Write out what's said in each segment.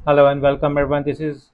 Hello and welcome everyone. This is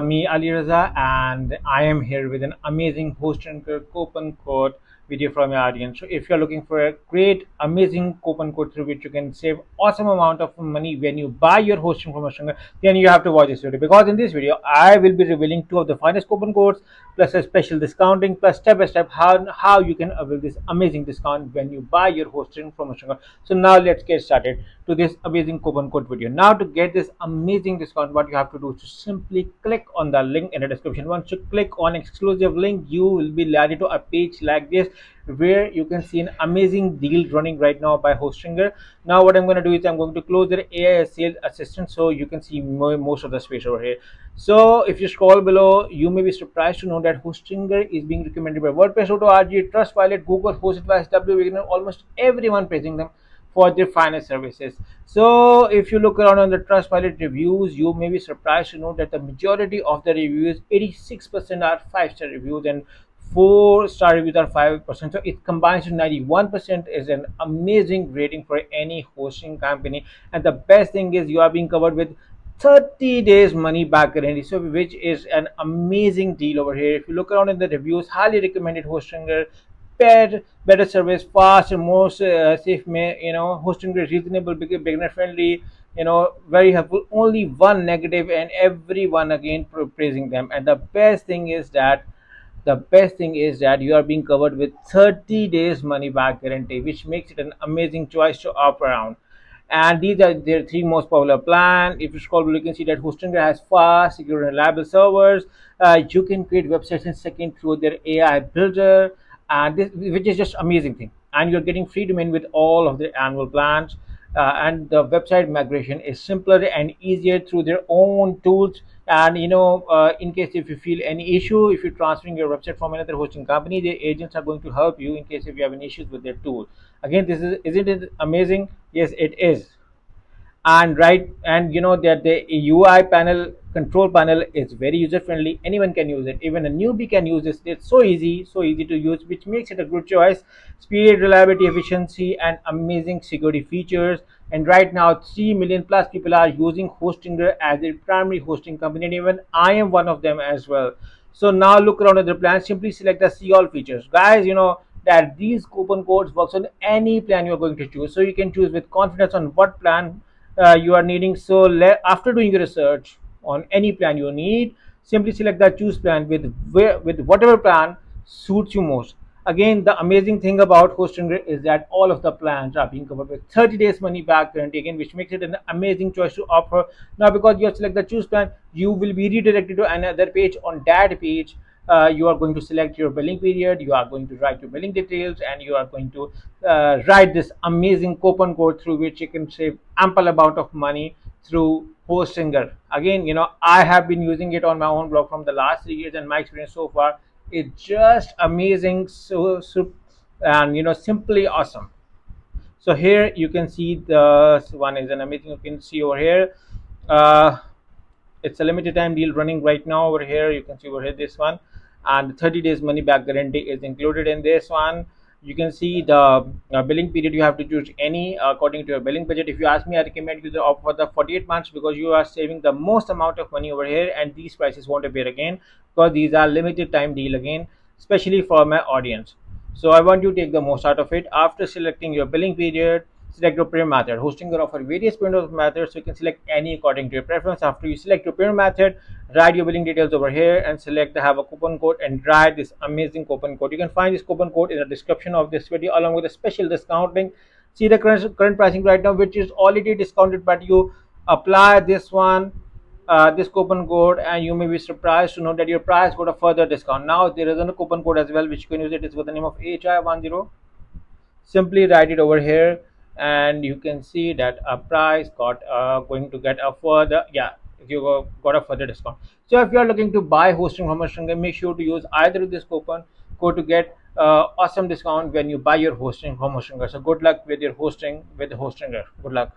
me Aliraza, and I am here with an amazing host and coupon code video from your audience. So if you're looking for a great amazing coupon code through which you can save awesome amount of money when you buy your hosting from a Shanghai, then you have to watch this video, because in this video I will be revealing two of the finest coupon codes plus a special discounting plus step by step how you can avail this amazing discount when you buy your hosting from a Shanghai. So now let's get started to this amazing coupon code video. Now to get this amazing discount, what you have to do is to simply click on the link in the description. Once you click on exclusive link, you will be led to a page like this where you can see an amazing deal running right now by Hostinger. Now what I'm going to do is I'm going to close the AI sales assistant so you can see most of the space over here. So if you scroll below, you may be surprised to know that Hostinger is being recommended by WordPress.org, Trustpilot, Google, HostAdvice, WWigner, almost everyone praising them for their finest services. So if you look around on the Trustpilot reviews, you may be surprised to know that the majority of the reviews, 86% are 5-star reviews and 4-star reviews are 5%. So it combines to 91% is an amazing rating for any hosting company. And the best thing is you are being covered with 30 days money back guarantee, so which is an amazing deal over here. If you look around in the reviews, highly recommended Hostinger, better service, fast and more safe, hosting is reasonable, beginner friendly, very helpful, only one negative and everyone again praising them. And the best thing is that you are being covered with 30 days money back guarantee, which makes it an amazing choice to opt around. And these are their three most popular plan. If you scroll below, you can see that Hostinger has fast, secure, and reliable servers. You can create websites in second through their AI builder, and this, which is just amazing thing. And you're getting free domain with all of their annual plans. And the website migration is simpler and easier through their own tools. And in case if you feel any issue, if you're transferring your website from another hosting company, the agents are going to help you in case if you have any issues with their tool. Again, this is isn't it amazing? Yes, it is. And right, and you know that the UI panel, control panel, is very user friendly. Anyone can use it, even a newbie can use this. It's so easy to use, which makes it a good choice. Speed, reliability, efficiency, and amazing security features. And right now 3 million plus people are using Hostinger as their primary hosting company, and even I am one of them as well. So now look around at the plan, simply select the see all features, guys. You know that these coupon codes works on any plan you're going to choose, so you can choose with confidence on what plan you are needing. So after doing your research on any plan you need, simply select the choose plan with whatever plan suits you most. Again, the amazing thing about Hostinger is that all of the plans are being covered with 30 days money back guarantee, again, which makes it an amazing choice to offer. Now because you have select the choose plan, you will be redirected to another page. On that page, you are going to select your billing period, you are going to write your billing details, and you are going to write this amazing coupon code through which you can save ample amount of money through Hostinger. Again, I have been using it on my own blog from the last 3 years, and my experience so far is just amazing. And simply awesome. So here you can see the one is an amazing. You can see over here. Uh, it's a limited time deal running right now over here. You can see over here this one, and 30 days money back guarantee is included in this one. You can see the billing period. You have to choose any according to your billing budget. If you ask me, I recommend you to opt for the 48 months, because you are saving the most amount of money over here, and these prices won't appear again, because these are limited time deal again, especially for my audience. So I want you to take the most out of it. After selecting your billing period, select your payment method. Hostinger offer various payment methods, so you can select any according to your preference. After you select your payment method, write your billing details over here and select the have a coupon code and write this amazing coupon code. You can find this coupon code in the description of this video along with a special discount link. See the current pricing right now, which is already discounted, but you apply this one, this coupon code, and you may be surprised to know that your price got a further discount. Now there is another coupon code as well which you can use. It is with the name of HI10. Simply write it over here, and you can see that a price got going to get a further, yeah, you got a further discount. So if you are looking to buy hosting from Hostinger, make sure to use either of this coupon code to get awesome discount when you buy your hosting from Hostinger. So good luck with your hosting with Hostinger. Good luck.